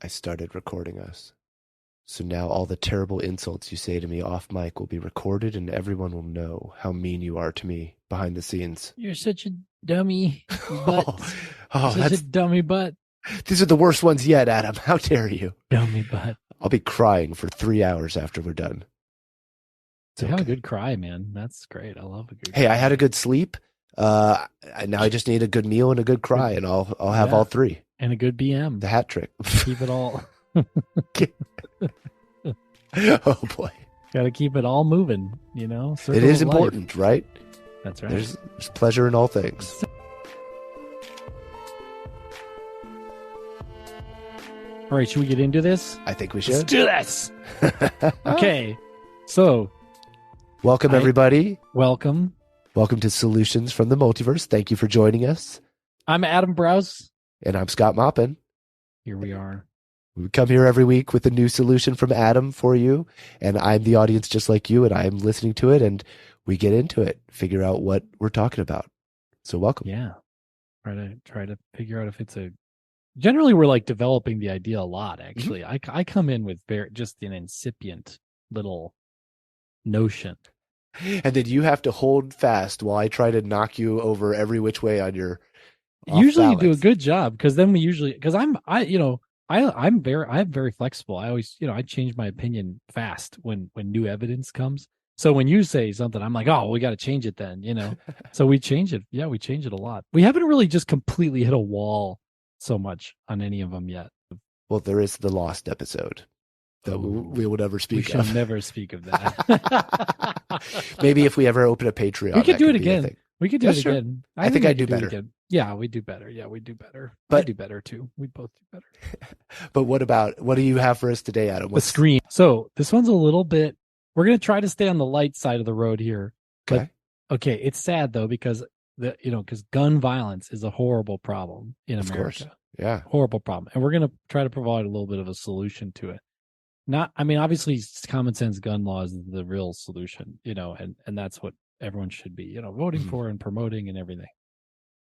I started recording us. So now all the terrible insults you say to me off mic will be recorded and everyone will know how mean you are to me behind the scenes. You're such a dummy butt. Oh, Such a dummy butt. These are the worst ones yet, Adam. How dare you? Dummy butt. I'll be crying for 3 hours after we're done. So have a good cry, man. That's great. I love a good Hey, cry. I had a good sleep. Now I just need a good meal and a good cry, and I'll have all three. And a good BM. The hat trick. Keep it all. Oh boy. Got to keep it all moving, you know? It is important, right? That's right. There's pleasure in all things. All right, should we get into this? I think we should. Let's do this. Okay. So, welcome everybody. Welcome. Welcome to Solutions from the Multiverse. Thank you for joining us. I'm Adam Braus. And I'm Scott Maupin. Here we are. We come here every week with a new solution from Adam for you. And I'm the audience just like you, and I'm listening to it, and we get into it, figure out what we're talking about. So welcome. Yeah. Try to figure out if it's a... Generally, we're like developing the idea a lot, actually. Mm-hmm. I come in with just an incipient little notion. And then you have to hold fast while I try to knock you over every which way on your... Usually you do a good job, because then because I'm very flexible. I always, I change my opinion fast when new evidence comes. So when you say something, I'm like, oh, we got to change it then, So we change it. Yeah, we change it a lot. We haven't really just completely hit a wall so much on any of them yet. Well, there is the lost episode that we will never speak of. We shall never speak of that. Maybe if we ever open a Patreon, we could do it again. We could do it again. I think I do better. Yeah, we do better. Yeah, we do better. I do better too. We both do better. But what do you have for us today, Adam? The screen. So this one's a little bit, we're going to try to stay on the light side of the road here. Okay. But, okay. It's sad though, because because gun violence is a horrible problem in America. Of course. Yeah. Horrible problem. And we're going to try to provide a little bit of a solution to it. Obviously common sense gun laws is the real solution, and that's what everyone should be, voting for and promoting and everything.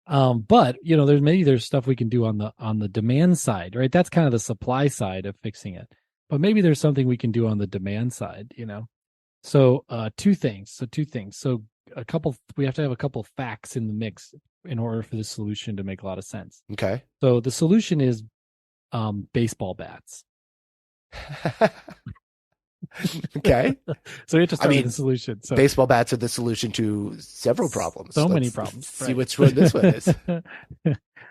But there's stuff we can do on the demand side, right? That's kind of the supply side of fixing it. But maybe there's something we can do on the demand side, So two things. So we have to have a couple facts in the mix in order for the solution to make a lot of sense. Okay. So the solution is baseball bats. Okay. So we have to start with the solution. So baseball bats are the solution to several problems. Many problems. See which one this one is.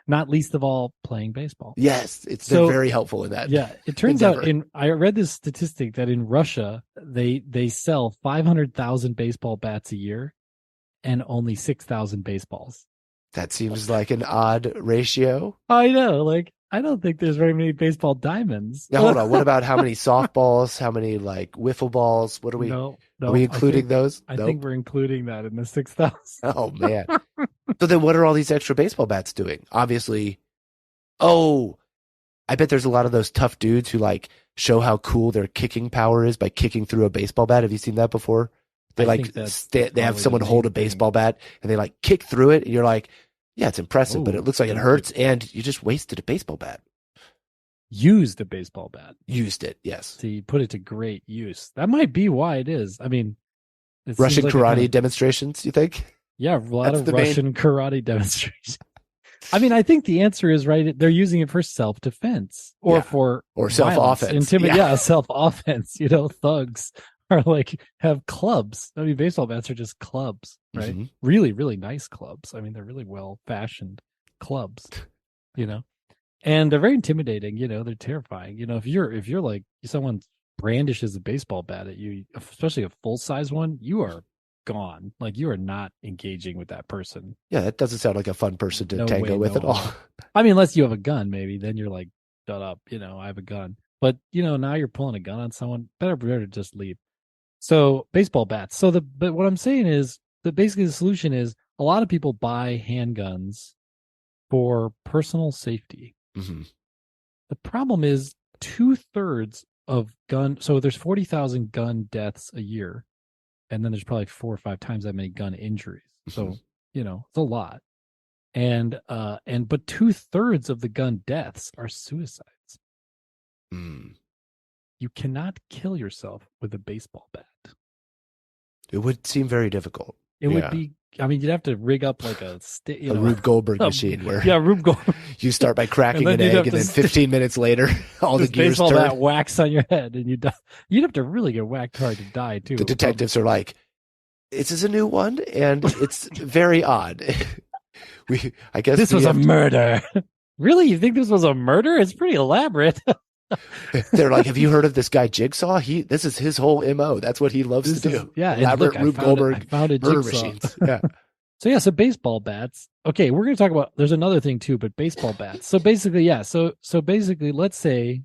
Not least of all, playing baseball. Yes, they're very helpful in that. Yeah, it turns out I read this statistic that in Russia they sell 500,000 baseball bats a year and only 6,000 baseballs. That seems like an odd ratio. I know, I don't think there's very many baseball diamonds. Now hold on, what about how many softballs? How many wiffle balls? What are we? No, are we including those? I think we're including that in the 6,000. Oh man! So then, what are all these extra baseball bats doing? Obviously, I bet there's a lot of those tough dudes who show how cool their kicking power is by kicking through a baseball bat. Have you seen that before? They they have someone hold a baseball bat and they kick through it, and you're like, yeah, it's impressive, but it looks like it hurts, and you just wasted a baseball bat. Used a baseball bat. Used it, yes. So you put it to great use. That might be why it is. Russian karate demonstrations, you think? Yeah, a lot of Russian karate demonstrations. I think the answer is right. They're using it for self-defense or self-offense. Self-offense. Thugs are have clubs. Baseball bats are just clubs, right? Mm-hmm. Really, really nice clubs. They're really well-fashioned clubs, and they're very intimidating. They're terrifying. If you're someone brandishes a baseball bat at you, especially a full-size one, you are gone. You are not engaging with that person. Yeah, that doesn't sound like a fun person to tango with at all. Unless you have a gun, maybe then you're shut up. I have a gun. But now you're pulling a gun on someone. Better to just leave. So baseball bats. But what I'm saying is that basically the solution is a lot of people buy handguns for personal safety. Mm-hmm. The problem is 2/3 of gun. So there's 40,000 gun deaths a year. And then there's probably 4 or 5 times that many gun injuries. So, it's a lot. But 2/3 of the gun deaths are suicides. Mm. You cannot kill yourself with a baseball bat. It would seem very difficult. It would be. I mean, you'd have to rig up like a Rube Goldberg machine where Rube Goldberg. You start by cracking an egg, and then 15 minutes later, all the gears baseball turn. Bat whacks on your head, and you die. You'd have to really get whacked hard to die too. The detectives are like, "This is a new one, and it's very odd." I guess this was a murder. Really, you think this was a murder? It's pretty elaborate. They're like, "Have you heard of this guy Jigsaw? This is his whole MO. That's what he loves to do." Yeah, elaborate Rube Goldberg murder machines. Yeah. So baseball bats. Okay, we're going to talk about. There's another thing too, but baseball bats. So basically, yeah. So basically, let's say,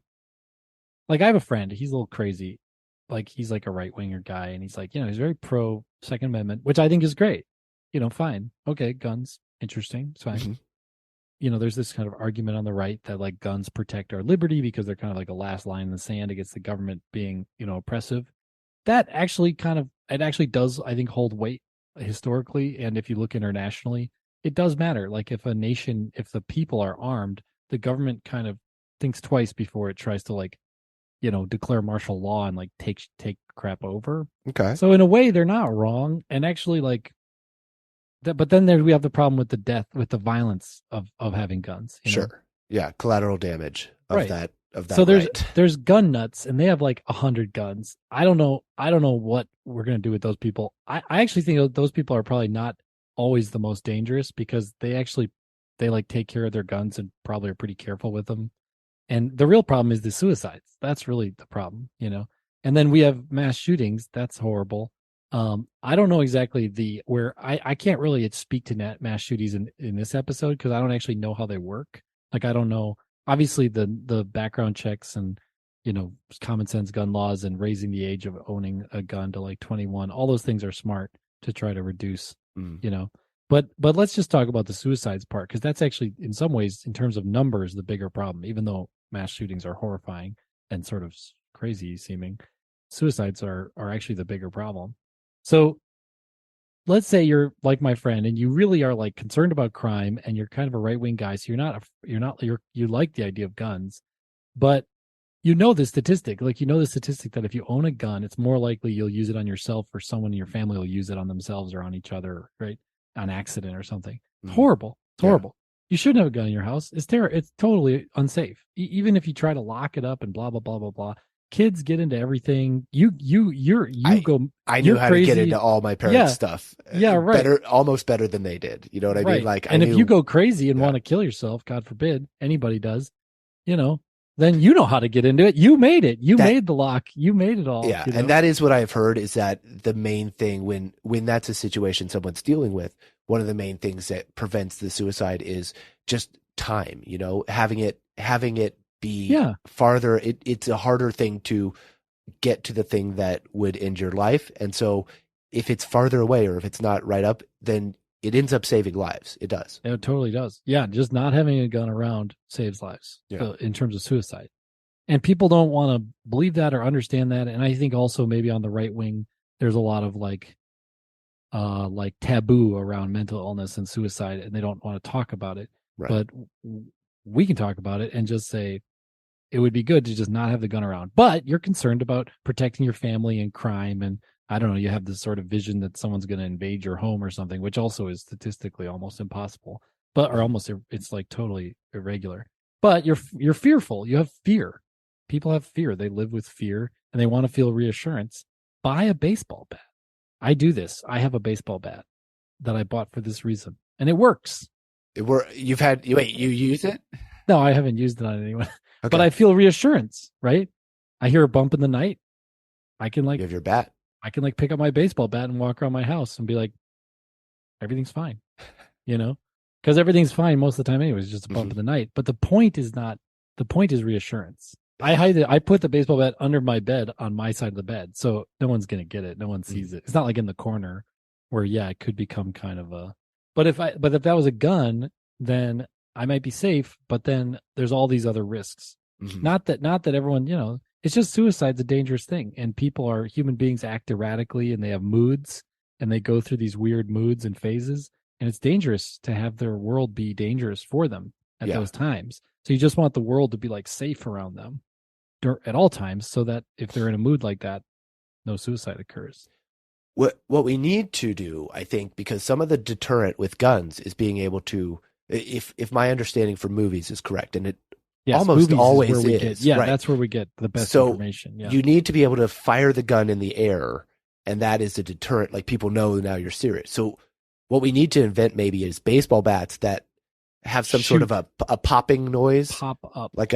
like, I have a friend. He's a little crazy. Like, he's like a right winger guy, and he's like, he's very pro Second Amendment, which I think is great. Fine. Okay, guns, interesting. It's fine. Mm-hmm. There's this kind of argument on the right that like guns protect our liberty because they're kind of like a last line in the sand against the government being, oppressive. That actually does, I think, hold weight historically. And if you look internationally, it does matter. Like if the people are armed, the government kind of thinks twice before it tries to like, declare martial law and like take crap over. Okay. So in a way, they're not wrong. And actually like, but then we have the problem with the violence of having guns. Sure. Yeah. Collateral damage of that. So there's gun nuts, and they have like 100 guns. I don't know what we're gonna do with those people. I actually think those people are probably not always the most dangerous because they like take care of their guns and probably are pretty careful with them. And the real problem is the suicides. That's really the problem, And then we have mass shootings. That's horrible. I don't know exactly where I can't really speak to mass shootings in this episode because I don't actually know how they work. Like, I don't know. Obviously, the background checks and, common sense gun laws and raising the age of owning a gun to like 21, all those things are smart to try to reduce, But let's just talk about the suicides part because that's actually, in some ways, in terms of numbers, the bigger problem, even though mass shootings are horrifying and sort of crazy seeming. Suicides are actually the bigger problem. So let's say you're like my friend and you really are like concerned about crime and you're kind of a right-wing guy. So you like the idea of guns, but the statistic, that if you own a gun, it's more likely you'll use it on yourself or someone in your family will use it on themselves or on each other, right? On accident or something. It's horrible. It's horrible. You shouldn't have a gun in your house. It's It's totally unsafe. Even if you try to lock it up and blah, blah, blah, blah, blah. Kids get into everything. I knew how to get into all my parents' stuff. Yeah, right. Almost better than they did. You know what I mean? Like, if you go crazy and want to kill yourself, God forbid, anybody does, then you know how to get into it. You made it. You made the lock. You made it all. Yeah, and that is what I've heard is that the main thing when that's a situation someone's dealing with, one of the main things that prevents the suicide is just time. Having it be farther. It's a harder thing to get to the thing that would end your life, and so if it's farther away or if it's not right up, then it ends up saving lives. It does. It totally does. Yeah, just not having a gun around saves lives in terms of suicide. And people don't want to believe that or understand that. And I think also maybe on the right wing, there's a lot of like taboo around mental illness and suicide, and they don't want to talk about it. Right. But we can talk about it and just say it would be good to just not have the gun around. But you're concerned about protecting your family and crime, and I don't know, you have this sort of vision that someone's going to invade your home or something, which also is statistically almost impossible, it's like totally irregular. But you're fearful. You have fear. People have fear. They live with fear and they want to feel reassurance. Buy a baseball bat. I do this. I have a baseball bat that I bought for this reason, and it works. You use it? No, I haven't used it on anyone, okay. But I feel reassurance, right? I hear a bump in the night. I can you have your bat. I can pick up my baseball bat and walk around my house and be like, everything's fine, because everything's fine most of the time anyway. It's just a bump in the night. But the point is reassurance. I hide it. I put the baseball bat under my bed on my side of the bed. So no one's going to get it. No one sees it. It's not like in the corner where, it could become kind of but if that was a gun, then I might be safe, but then there's all these other risks. Mm-hmm. Not that everyone, it's just suicide's a dangerous thing, and human beings act erratically, and they have moods, and they go through these weird moods and phases, and it's dangerous to have their world be dangerous for them at those times. So you just want the world to be like safe around them. at all times, so that if they're in a mood like that, no suicide occurs. What we need to do, I think, because some of the deterrent with guns is being able to, if my understanding from movies is correct, and it almost always is. Yeah, right. That's where we get the best information. Yeah. You need to be able to fire the gun in the air, and that is a deterrent. Like, people know now you're serious. So what we need to invent maybe is baseball bats that have some sort of a popping noise. Pop up. Like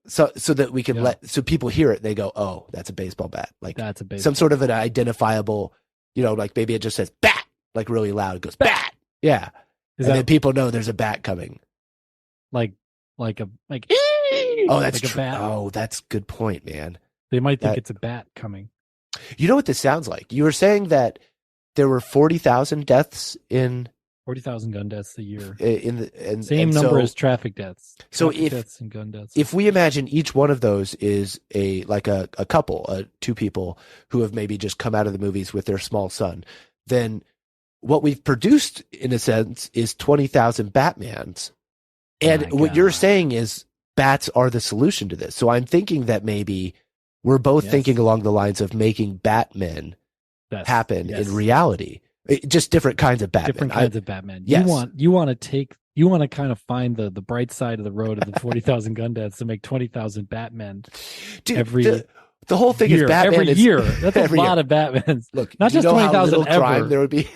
so that we can so people hear it and they go, oh, that's a baseball bat. Like, that's a baseball some sort of an identifiable, like maybe it just says bat, like really loud. It goes bat. Yeah. Then people know there's a bat coming. Like oh, that's like true. Oh, that's a good point, man. They might think it's a bat coming. You know what this sounds like? You were saying that there were 40,000 deaths in 40,000 gun deaths a year. Same number as traffic deaths. Deaths and gun deaths. If we imagine each one of those is a couple, two people who have maybe just come out of the movies with their small son, then what we've produced, in a sense, is 20,000 Batmans. And what you're saying is bats are the solution to this. So I'm thinking that maybe we're both thinking along the lines of making Batmen happen in reality. Just different kinds of Batman. Different kinds of Batman. Yes. You want to kind of find the bright side of the road of the 40,000 gun deaths to make 20,000 Batmen. Dude, the whole thing year, is Batman every year. That's a lot of Batmans. Look, not just 20,000 ever. Crime there would be.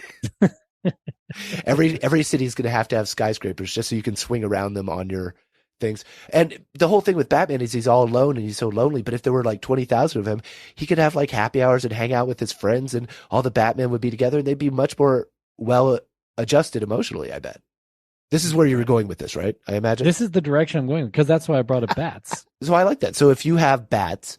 Every city is going to have skyscrapers just so you can swing around them on your things. And the whole thing with Batman is he's all alone and he's so lonely. But if there were like 20,000 of him, he could have like happy hours and hang out with his friends, and all the Batmen would be together, and they'd be much more well adjusted emotionally, I bet. This is where you were going with this, right? I imagine. This is the direction I'm going, because that's why I brought up bats. So I like that. So if you have bats,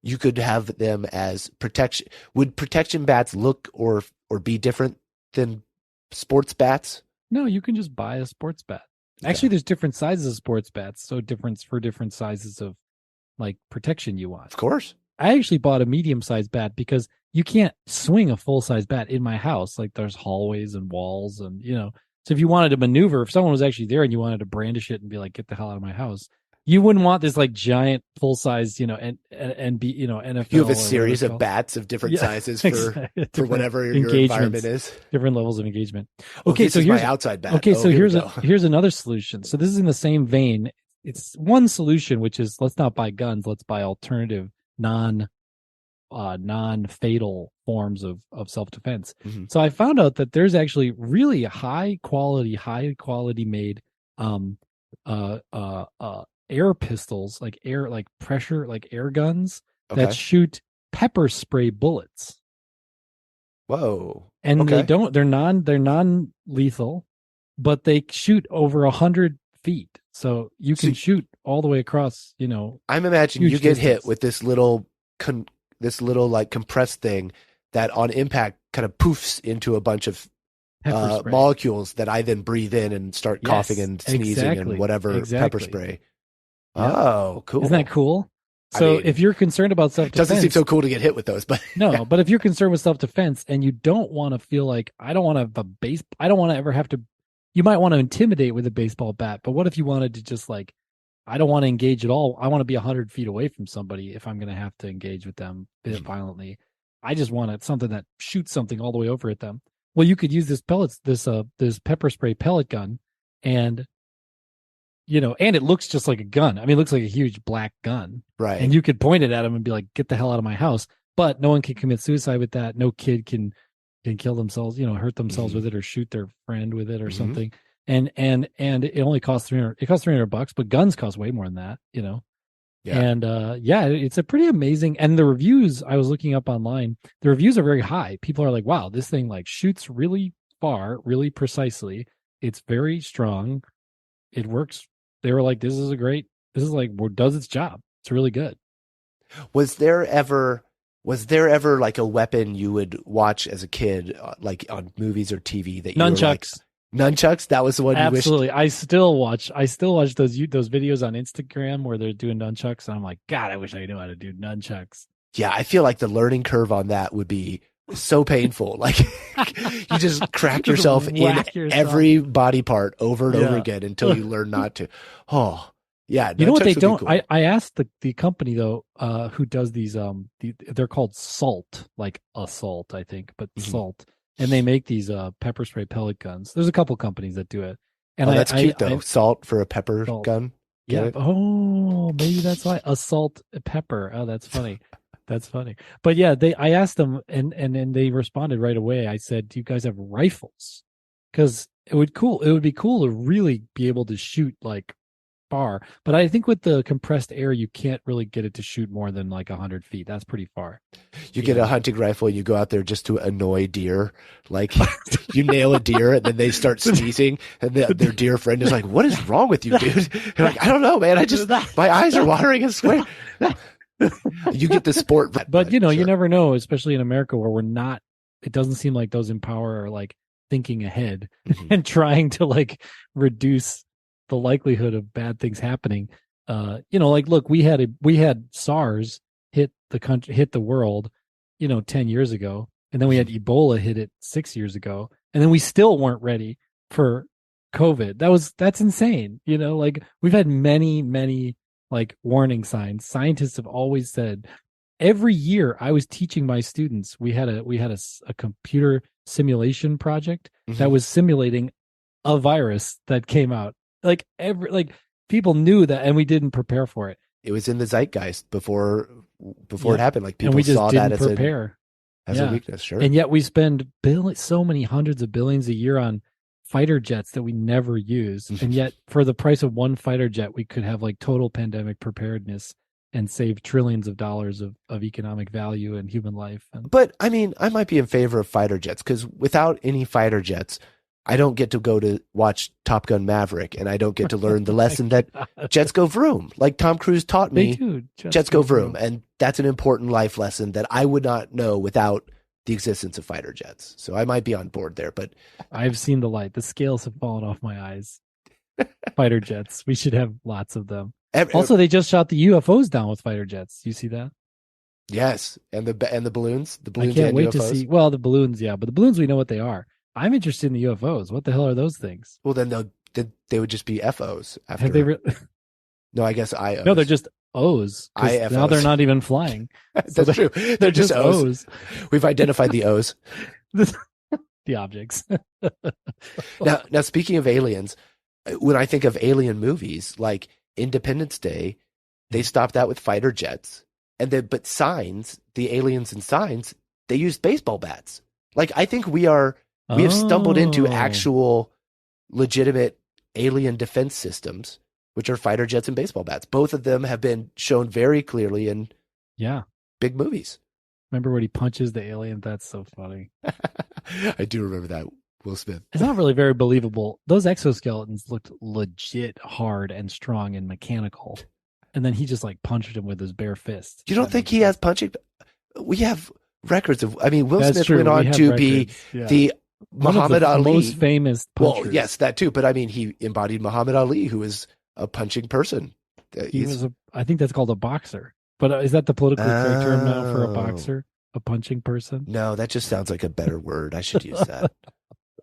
you could have them as protection. Would protection bats look or be different than sports bats? No, you can just buy a sports bat. Okay. Actually, there's different sizes of sports bats, so different sizes of like protection you want. Of course. I actually bought a medium-sized bat because you can't swing a full-size bat in my house. Like, there's hallways and walls, and so if you wanted to maneuver, if someone was actually there and you wanted to brandish it and be like, get the hell out of my house, you wouldn't want this like giant full-size, and be, NFL. You have a series of bats of different sizes for whatever your environment is. Different levels of engagement. Okay, so here's my outside bat. Okay, so here's another solution. So this is in the same vein. It's one solution, which is, let's not buy guns. Let's buy alternative non-fatal forms of self-defense. Mm-hmm. So I found out that there's actually really high quality made air pistols, like pressure, like air guns that shoot pepper spray bullets. Whoa. And they're non-lethal, but they shoot over 100 feet. So you can shoot all the way across, I'm imagining you get hit with this little like compressed thing that on impact kind of poofs into a bunch of molecules that I then breathe in and start coughing and sneezing and whatever pepper spray. Yep. Oh, cool. Isn't that cool? So if you're concerned about self-defense... It doesn't seem so cool to get hit with those, but... No, but if you're concerned with self-defense and you don't want to feel like, I don't want to have I don't want to ever have to... You might want to intimidate with a baseball bat, but what if you wanted to just like, I don't want to engage at all. I want to be 100 feet away from somebody if I'm going to have to engage with them violently. I just want something that shoots something all the way over at them. Well, you could use this pepper spray pellet gun, and and it looks just like a gun. I mean, it looks like a huge black gun. Right. And you could point it at them and be like, get the hell out of my house. But no one can commit suicide with that. No kid can kill themselves, hurt themselves with it, or shoot their friend with it or something. And it only costs $300. It costs $300, but guns cost way more than that, Yeah. And it's a pretty amazing. And the reviews I was looking up online, the reviews are very high. People are like, wow, this thing like shoots really far, really precisely. It's very strong. It works. They were like, this is does its job. It's really good. Was there ever like a weapon you would watch as a kid, like on movies or TV that you nunchucks? Were like, nunchucks? That was the one you Absolutely. wished? I still watch those videos on Instagram where they're doing nunchucks, and I'm like, God, I wish I knew how to do nunchucks. Yeah, I feel like the learning curve on that would be so painful. Like you just crack yourself in every body part over and over again until you learn not to. Oh, Yeah, You know what they nunchucks would be don't? cool. I asked the company though, who does these they're called Salt, like assault, I think, but Mhm. Salt, and they make these pepper spray pellet guns. There's a couple companies that do it, and Oh, that's cute though. I Salt for a pepper Salt, gun. Get yeah. it? Oh, maybe that's why assault pepper. Oh, that's funny. That's funny. But yeah, I asked them, and they responded right away. I said, "Do you guys have rifles? Because it would be cool to really be able to shoot like far. But I think with the compressed air, you can't really get it to shoot more than like 100 feet. That's pretty far. You get a hunting rifle and you go out there just to annoy deer. Like you nail a deer and then they start sneezing and their deer friend is like, "What is wrong with you, dude?" You're like, "I don't know, man. My eyes are watering, I swear." You get the sport. But you know, sure. you never know, especially in America where we're not, it doesn't seem like those in power are like thinking ahead and trying to like reduce the likelihood of bad things happening. You know, like look, we had SARS hit the world, 10 years ago, and then we had Ebola hit it 6 years ago, and then we still weren't ready for COVID. That's insane. Like we've had many like warning signs. Scientists have always said every year I was teaching my students, we had a computer simulation project that was simulating a virus that came out. Like people knew that, and we didn't prepare for it. It was in the zeitgeist before it happened. Like people and we just saw didn't that prepare. as a weakness. Sure. And yet we spend so many hundreds of billions a year on fighter jets that we never use. And yet for the price of one fighter jet, we could have like total pandemic preparedness and save trillions of dollars of economic value and human life. But I mean, I might be in favor of fighter jets because without any fighter jets, I don't get to go to watch Top Gun Maverick, and I don't get to learn the lesson that jets go vroom. Like Tom Cruise taught me, jets go vroom. And that's an important life lesson that I would not know without the existence of fighter jets. So I might be on board there, but I've seen the light. The scales have fallen off my eyes. Fighter jets. We should have lots of them. Also, they just shot the UFOs down with fighter jets. You see that? Yes, and the balloons. The balloons. I can't wait UFOs. to see. Well, the balloons, yeah, but the balloons we know what they are. I'm interested in the UFOs. What the hell are those things? Well, then they would just be FOs after. Have they No, I guess IOs. No, they're just O's. Now they're not even flying. That's true. They're just O's. We've identified the O's. The objects. Now, speaking of aliens, when I think of alien movies like Independence Day, they stopped that with fighter jets, but Signs, the aliens in Signs, they used baseball bats. Like I think we have stumbled into actual legitimate alien defense systems, which are fighter jets and baseball bats. Both of them have been shown very clearly in big movies. Remember when he punches the alien? That's so funny. I do remember that. Will Smith. It's not really very believable. Those exoskeletons looked legit hard and strong and mechanical. And then he just like punched him with his bare fist. You don't think he has punching? We have records of, Will Smith went on to be the Muhammad Ali. Most famous punchers. Well, yes, that too. But he embodied Muhammad Ali, who is a punching person. I think that's called a boxer. But is that the politically correct term now for a boxer? A punching person? No, that just sounds like a better word. I should use that.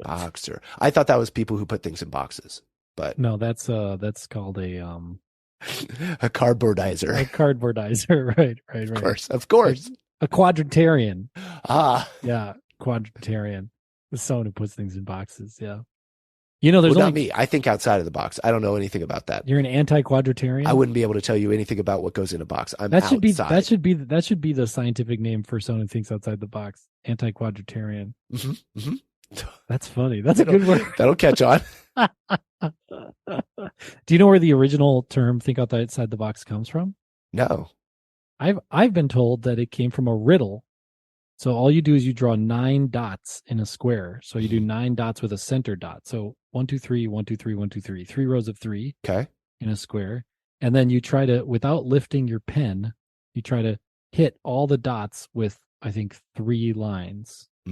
Boxer. I thought that was people who put things in boxes. But no, that's called a cardboardizer. A cardboardizer, right. Of course. A quadratarian. Yeah, quadratarian. Someone who puts things in boxes. Yeah. There's not me. I think outside of the box. I don't know anything about that. You're an anti-quadratarian? I wouldn't be able to tell you anything about what goes in a box. That should be the scientific name for someone who thinks outside the box. Anti-quadratarian. Mm-hmm. That's funny. That's a good word. That'll catch on. Do you know where the original term "think outside the box" comes from? No. I've been told that it came from a riddle. So all you do is you draw 9 dots in a square. So you do 9 dots with a center dot. So 1, 2, 3, 1, 2, 3, 1, 2, 3. 3 rows of 3. Okay. In a square. And then you try to, without lifting your pen, you try to hit all the dots with, I think, 3 lines. I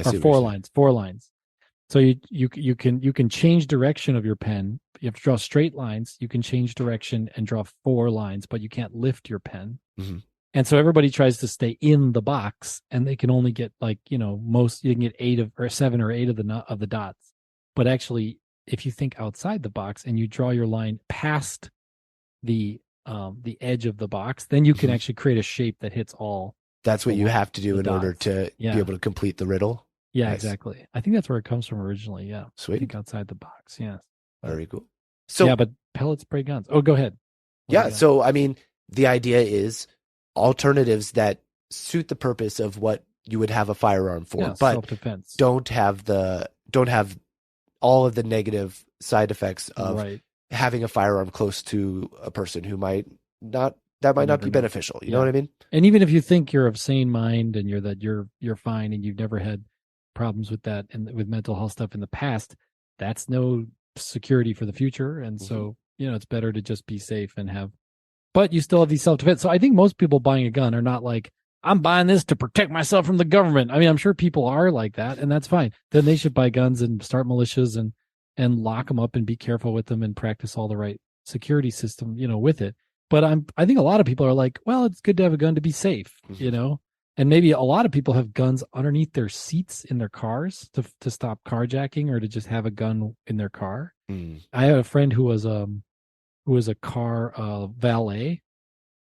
see. Or 4 lines. So you can change direction of your pen. You have to draw straight lines. You can change direction and draw 4 lines, but you can't lift your pen. Mm-hmm. And so everybody tries to stay in the box, and they can only get you can get 8 of or 7 or 8 of the dots. But actually, if you think outside the box and you draw your line past the edge of the box, then you can actually create a shape that hits all. That's what you have to do in order to be able to complete the riddle. Yeah, nice. Exactly. I think that's where it comes from originally. Yeah. Sweet. Think outside the box. Yeah. Very cool. So yeah, but pellets spray guns. Oh, go ahead. Yeah. So, I mean, the idea is alternatives that suit the purpose of what you would have a firearm for, but self-defense. don't have all of the negative side effects of having a firearm close to a person who might not be beneficial. You know what I mean? And even if you think you're of sane mind and you're fine and you've never had problems with that and with mental health stuff in the past, that's no security for the future. And so, it's better to just be safe and have, but you still have these self-defense. So I think most people buying a gun are not like, I'm buying this to protect myself from the government. I mean, I'm sure people are like that, and that's fine. Then they should buy guns and start militias and lock them up and be careful with them and practice all the right security system, with it. But I think a lot of people are like, well, it's good to have a gun to be safe, and maybe a lot of people have guns underneath their seats in their cars to stop carjacking or to just have a gun in their car. I had a friend who was a car valet,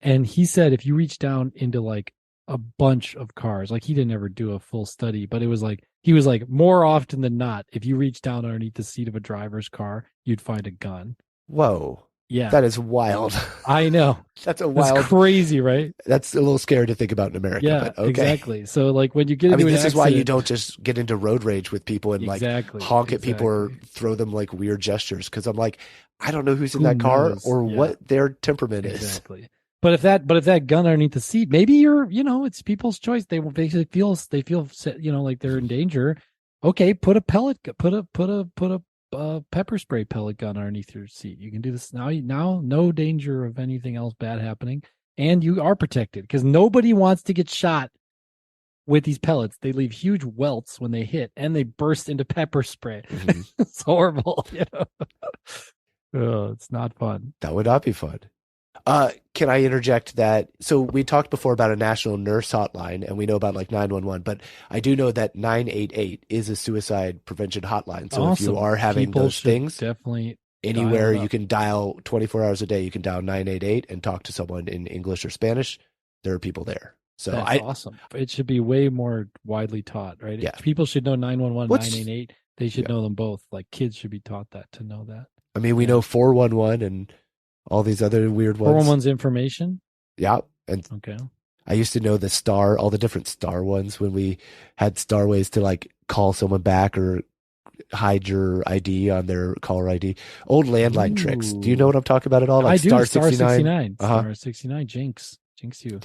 and he said if you reach down into like a bunch of cars, like he didn't ever do a full study, but it was like he was like more often than not, if you reach down underneath the seat of a driver's car, you'd find a gun. Whoa. Yeah. That is wild. I know. That's crazy, right? That's a little scary to think about in America. Yeah, but okay. Exactly. So like when you get into this is why you don't just get into road rage with people and like honk at people or throw them like weird gestures. Cause I'm like, I don't know who's in that car or what their temperament is. Exactly. But if that gun underneath the seat, maybe it's people's choice. They feel like they're in danger. Okay. Put a pepper spray pellet gun underneath your seat. You can do this now. No danger of anything else bad happening, and you are protected because nobody wants to get shot with these pellets. They leave huge welts when they hit, and they burst into pepper spray. It's horrible. It's not fun. That would not be fun. Can I interject that? So we talked before about a national nurse hotline, and we know about like 911, but I do know that 988 is a suicide prevention hotline. So if you are having those things, definitely anywhere you can dial 24 hours a day, you can dial 988 and talk to someone in English or Spanish. There are people there. So that's awesome. It should be way more widely taught, right? Yeah. People should know 911, 988. They should know them both. Like kids should be taught that to know that. I mean, we know 411 and all these other weird ones. 411's information? Yeah. And okay. I used to know all the different star ones when we had star ways to like call someone back or hide your ID on their caller ID. Old landline tricks. Do you know what I'm talking about at all? Like I do. Star 69. Star 69. Jinx you.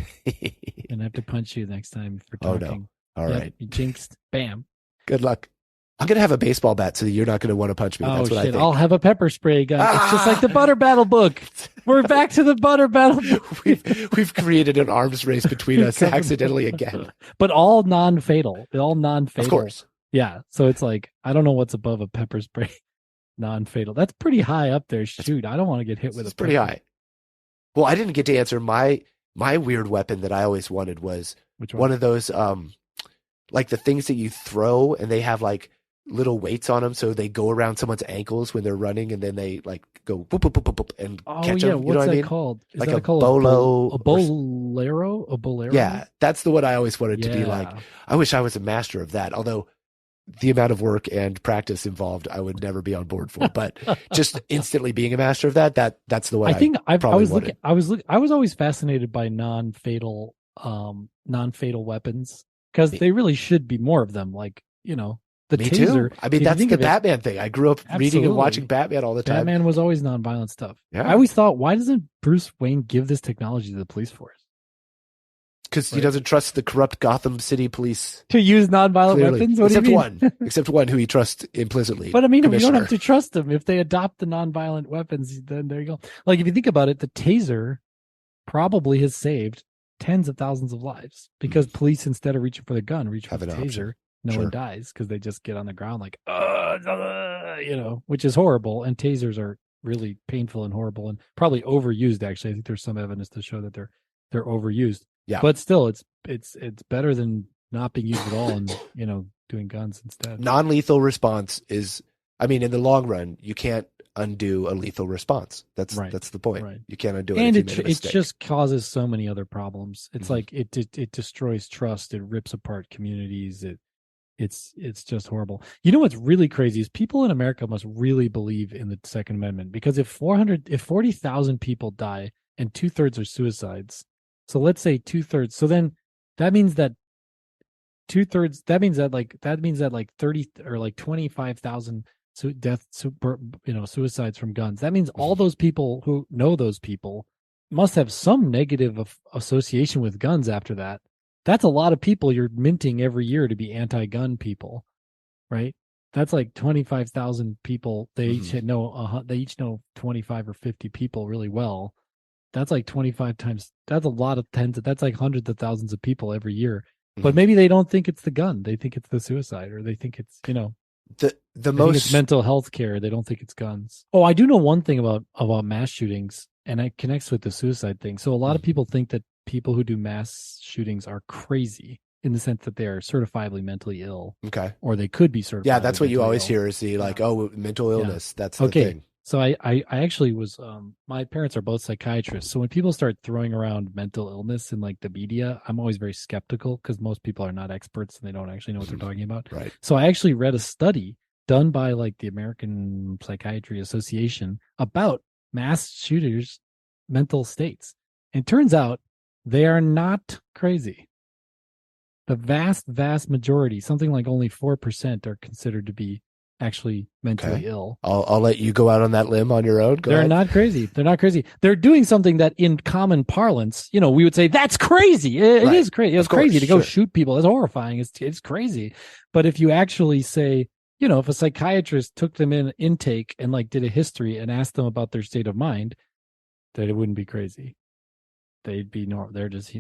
And I have to punch you next time for talking. Oh, no. All right. You jinxed. Bam. Good luck. I'm going to have a baseball bat so that you're not going to want to punch me. That's what I think. I'll have a pepper spray gun. It's just like the Butter Battle book. We're back to the Butter Battle book. We've created an arms race between us accidentally again. But all non-fatal. All non-fatal. Of course. Yeah. So it's like, I don't know what's above a pepper spray non-fatal. That's pretty high up there. Shoot, I don't want to get hit with It's pretty high. Well, I didn't get to answer my weird weapon that I always wanted was one of those, like the things that you throw and they have like little weights on them, so they go around someone's ankles when they're running, and then they like go boop, boop, boop, boop, boop, and catch them. What's that called? Is like that called bolo, a bolero? A bolero? Yeah, that's the one I always wanted to be like. I wish I was a master of that. Although the amount of work and practice involved, I would never be on board for. But just instantly being a master of that's the one. I was always fascinated by non-fatal weapons because they really should be more of them. Like the Me taser. Too. I mean, that's the Batman thing. I grew up reading and watching Batman all the time. Batman was always nonviolent stuff. Yeah. I always thought, why doesn't Bruce Wayne give this technology to the police force? Because he doesn't trust the corrupt Gotham City police to use nonviolent weapons. Except one who he trusts implicitly. But I mean, you don't have to trust them. If they adopt the nonviolent weapons, then there you go. Like if you think about it, the taser probably has saved tens of thousands of lives because police, instead of reaching for the gun, reach for the taser. No one dies because they just get on the ground like, which is horrible. And tasers are really painful and horrible and probably overused. Actually, I think there's some evidence to show that they're overused. Yeah, but still, it's better than not being used at all and doing guns instead. Non-lethal response is I mean, in the long run, you can't undo a lethal response. That's the point. Right. You can't undo it. And if you made a it mistake. just causes so many other problems. It's like it destroys trust. It rips apart communities. It's just horrible. You know what's really crazy is people in America must really believe in the Second Amendment, because if 40,000 people die and 2/3 are suicides, so let's say 2/3, so then that means that 2/3, that means that like 30 or like 25,000 suicides from guns. That means all those people who know those people must have some negative association with guns after that. That's a lot of people you're minting every year to be anti-gun people, right? That's like 25,000 people. They each know 25 or 50 people really well. That's like 25 times. That's a lot of that's like hundreds of thousands of people every year. But maybe they don't think it's the gun. They think it's the suicide, or they think it's, the most it's mental health care. They don't think it's guns. Oh, I do know one thing about mass shootings, and it connects with the suicide thing. So a lot of people think that people who do mass shootings are crazy, in the sense that they are certifiably mentally ill. Okay. Or they could be certified. Yeah, that's what you always hear is the mental illness. Yeah. That's the thing. So I actually was, my parents are both psychiatrists. So when people start throwing around mental illness in like the media, I'm always very skeptical, because most people are not experts and they don't actually know what they're talking about. Right. So I actually read a study done by like the American Psychiatry Association about mass shooters' mental states. And it turns out they are not crazy. The vast, vast majority, something like only 4%, are considered to be actually mentally ill. I'll let you go out on that limb on your own. They're not crazy. They're not crazy. They're doing something that in common parlance, we would say, that's crazy. It is crazy. It's crazy to go shoot people. It's horrifying. It's crazy. But if you actually say, if a psychiatrist took them in intake and like did a history and asked them about their state of mind, that it wouldn't be crazy. They'd be normal. They're just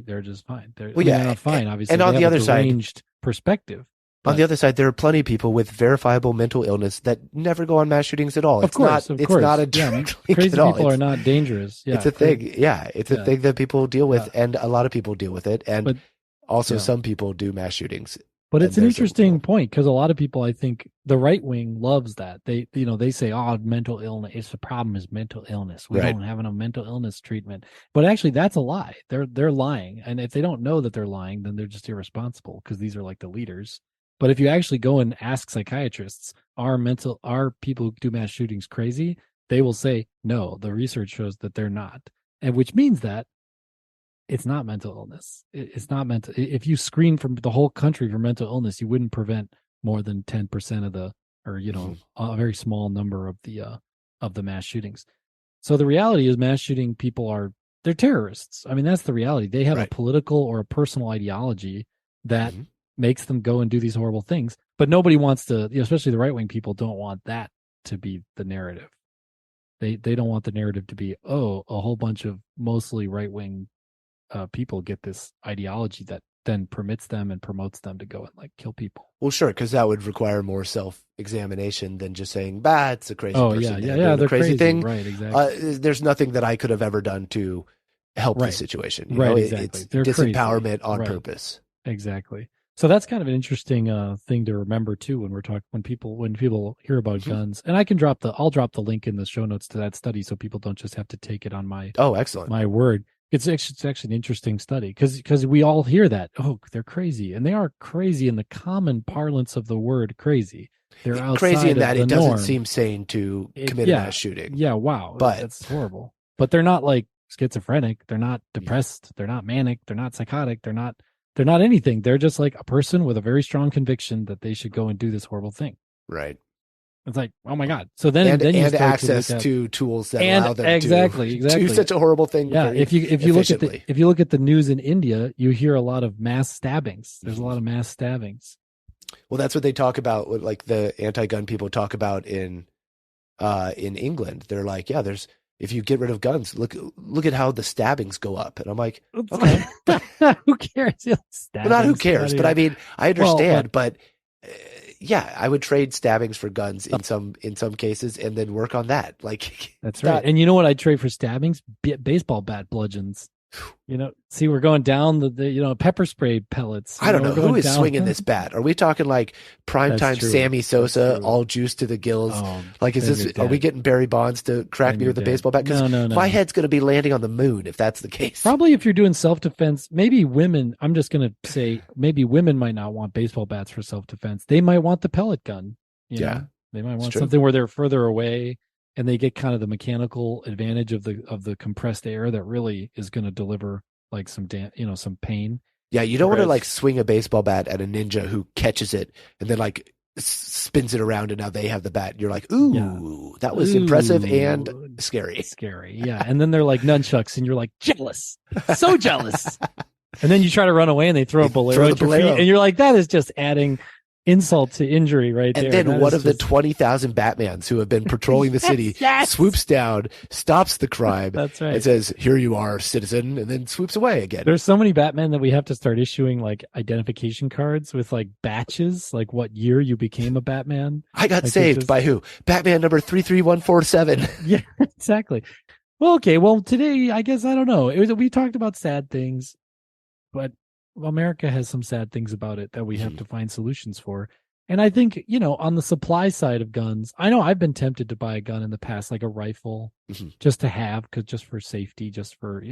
fine. They're not fine, obviously. And on the other side, perspective. On the other side, there are plenty of people with verifiable mental illness that never go on mass shootings at all. Of course. It's not a direct link crazy at all. people are not dangerous. Yeah, it's a thing. Yeah, it's a thing that people deal with, and a lot of people deal with it. And some people do mass shootings. But it's an interesting point, because a lot of people, I think, the right wing loves that. They say, mental illness. It's the problem is mental illness. We don't have enough mental illness treatment. But actually, that's a lie. They're lying, and if they don't know that they're lying, then they're just irresponsible, because these are like the leaders. But if you actually go and ask psychiatrists, are people who do mass shootings crazy? They will say, no, the research shows that they're not. And which means that it's not mental illness. It's not mental. If you screen from the whole country for mental illness, you wouldn't prevent more than 10% of a very small number of the mass shootings. So the reality is, mass shooting people they're terrorists. I mean, that's the reality. They have a political or a personal ideology that makes them go and do these horrible things. But nobody wants to, especially the right wing people, don't want that to be the narrative. They don't want the narrative to be, a whole bunch of mostly right wing people get this ideology that then permits them and promotes them to go and like kill people. Well, sure, because that would require more self-examination than just saying, it's a crazy person. They're crazy thing. Right, exactly. There's nothing that I could have ever done to help the situation. Exactly. It's disempowerment on purpose. Exactly. So that's kind of an interesting thing to remember too when people hear about guns. And I'll drop the link in the show notes to that study, so people don't just have to take it on my my word. It's actually an interesting study, because we all hear that, they're crazy, and they are crazy in the common parlance of the word crazy. They're outside crazy in that it norm. doesn't seem sane to commit a mass shooting. Yeah, wow, but that's horrible. But they're not like schizophrenic. They're not depressed. They're not manic. They're not psychotic. They're not anything. They're just like a person with a very strong conviction that they should go and do this horrible thing. Right. It's like, oh my God. So then you start access to tools that allow them to do such a horrible thing. Yeah. If you look at the news in India, you hear a lot of mass stabbings. There's a lot of mass stabbings. Well, that's what they talk about. Like the anti-gun people talk about in England. They're like, if you get rid of guns, look at how the stabbings go up. And I'm like, okay, who cares? Well, not who cares, but I mean, I understand, but I would trade stabbings for guns in some cases, and then work on that. Like that's right. And you know what I'd trade for stabbings? Baseball bat bludgeons. See, we're going down the pepper spray pellets. I don't know who is swinging this bat. Are we talking like primetime Sammy Sosa, all juice to the gills? Like, are we getting Barry Bonds to crack me with a baseball bat? Because my head's going to be landing on the moon if that's the case. Probably if you're doing self-defense, maybe women, I'm just going to say, maybe women might not want baseball bats for self-defense. They might want the pellet gun. They might want something where they're further away and they get kind of the mechanical advantage of the compressed air that really is going to deliver like some pain. Yeah, you don't want to like swing a baseball bat at a ninja who catches it and then like spins it around and now they have the bat. You're like, ooh, that was impressive and scary. Yeah. And then they're like nunchucks and you're like jealous, so jealous. And then you try to run away and they throw a bolero at your feet and you're like, that is just adding insult to injury right there. And then one of the 20,000 Batmans who have been patrolling the city swoops down, stops the crime. That's right. And says, here you are, citizen, and then swoops away again. There's so many Batmen that we have to start issuing like identification cards with like batches, like what year you became a Batman. I got saved by who? Batman number 33147. Yeah, exactly. Well, okay. Well, today, I guess, I don't know. We talked about sad things, but America has some sad things about it that we have to find solutions for. And I think, on the supply side of guns, I know I've been tempted to buy a gun in the past, like a rifle, just to have, just for safety, just for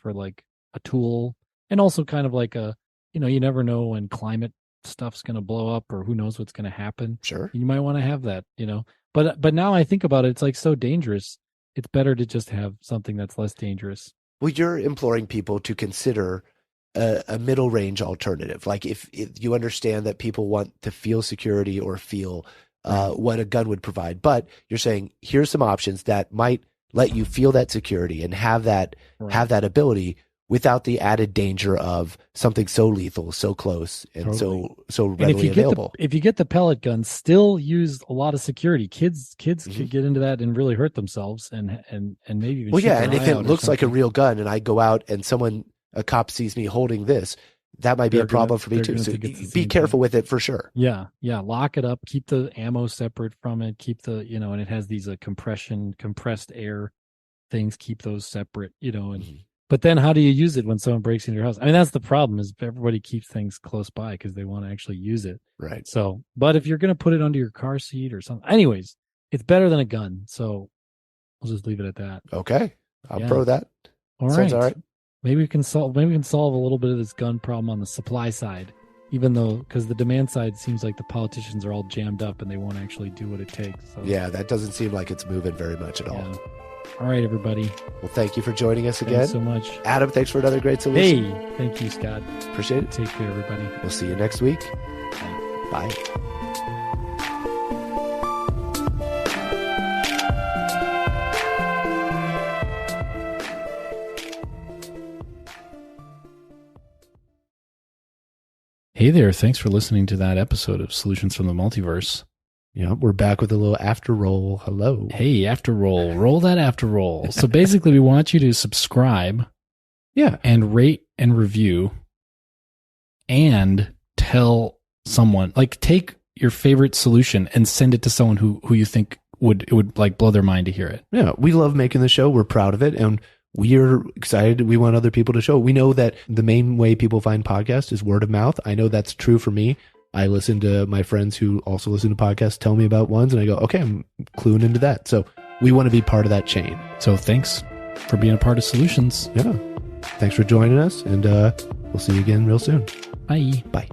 like a tool. And also kind of like you never know when climate stuff's going to blow up or who knows what's going to happen. Sure. You might want to have that, but now I think about it, it's like so dangerous. It's better to just have something that's less dangerous. Well, you're imploring people to consider a middle range alternative. Like if you understand that people want to feel security or feel what a gun would provide, but you're saying here's some options that might let you feel that security and have that ability without the added danger of something so lethal, so close, and so readily available. If you get the pellet gun, still use a lot of security. Kids could get into that and really hurt themselves and maybe even and if it looks like a real gun and I go out and a cop sees me holding this, that might be a problem for me too. So be careful with it for sure. Yeah. Lock it up. Keep the ammo separate from it. Keep the, and it has these compressed air things. Keep those separate, but then how do you use it when someone breaks into your house? I mean, that's the problem is everybody keeps things close by because they want to actually use it. Right. So, but if you're going to put it under your car seat or something, anyways, it's better than a gun. So we'll just leave it at that. Okay. I'm pro that. Sounds all right. Maybe we can solve a little bit of this gun problem on the supply side, even though because the demand side seems like the politicians are all jammed up and they won't actually do what it takes. So. Yeah, that doesn't seem like it's moving very much at all. All right, everybody. Well, thank you for joining us again. Thanks so much. Adam, thanks for another great solution. Hey, thank you, Scott. Appreciate it. Take care, everybody. We'll see you next week. Bye. Hey there, thanks for listening to that episode of Solutions from the Multiverse. Yeah, we're back with a little after roll. Hello. Hey, after roll. Roll that after roll. So basically, we want you to subscribe. Yeah. And rate and review. And tell someone, like take your favorite solution and send it to someone who you think it would like blow their mind to hear it. Yeah, we love making the show. We're proud of it. And we're excited. We want other people to show. We know that the main way people find podcasts is word of mouth. I know that's true for me. I listen to my friends who also listen to podcasts tell me about ones, and I go, okay, I'm cluing into that. So we want to be part of that chain. So thanks for being a part of Solutions. Yeah. Thanks for joining us, and we'll see you again real soon. Bye. Bye.